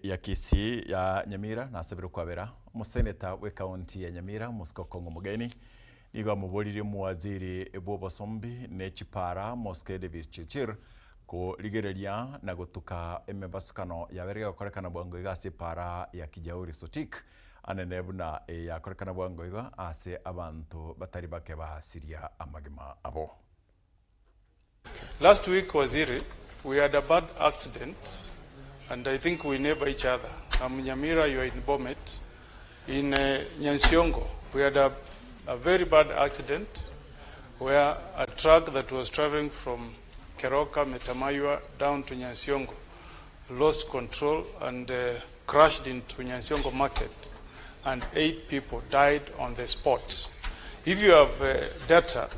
ya Kisii ya Nyamira na sabiru kwabera museneta we county ya Nyamira Mosco Kongo mugeni niga mubolire mu waziri Ebobo Sombi ne Chipara Mosque Davis Chichir ko ligerelia na gutuka emebasukano ya berega korekana bwango igase para ya Kijauri-Sotik anenebuna ya korekana bwango iga ase abantu batari bake ba Syria amagima abo. Last week, Waziri, we had a bad accident, and I think we neighbor each other. I'm Nyamira, you are in Bomet. In Nyansiongo, we had a very bad accident where a truck that was traveling from Keroka, Metamayua, down to Nyansiongo lost control and crashed into Nyansiongo market, and 8 people died on the spot. If you have data,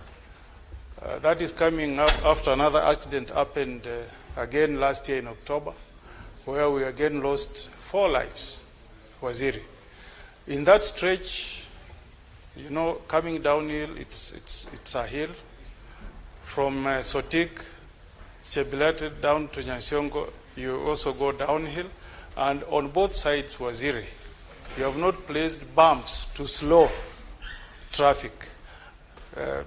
that is coming up after another accident happened again last year in October, where we again lost 4 lives, Waziri. In that stretch, you know, coming downhill, it's a hill. From Sotik, Chebilate down to Nyansiongo, you also go downhill. And on both sides, Waziri, you have not placed bumps to slow traffic.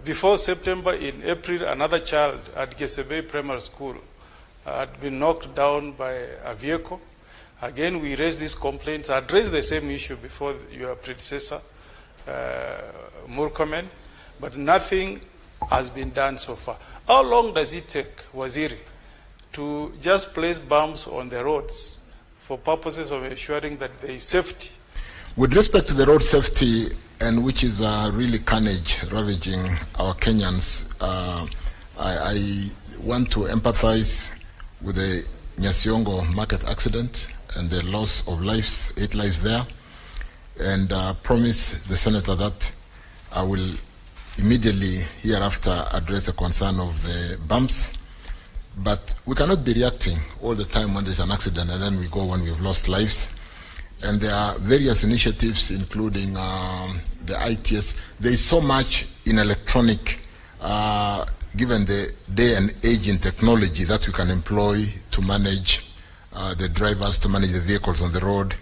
Before September, in April, another child at Getembe Primary School had been knocked down by a vehicle. Again, we raised these complaints, addressed the same issue before your predecessor, Murkomen, but nothing has been done so far. How long does it take, Waziri, to just place bumps on the roads for purposes of ensuring that there is safety? With respect to the road safety, and which is really carnage ravaging our Kenyans, I want to empathize with the Nyansiongo market accident and the loss of lives, 8 lives there, and promise the senator that I will immediately hereafter address the concern of the bumps. But we cannot be reacting all the time when there's an accident and then we go when we've lost lives. And there are various initiatives, including the ITS. There is so much in electronic, given the day and age in technology, that we can employ to manage the drivers, to manage the vehicles on the road.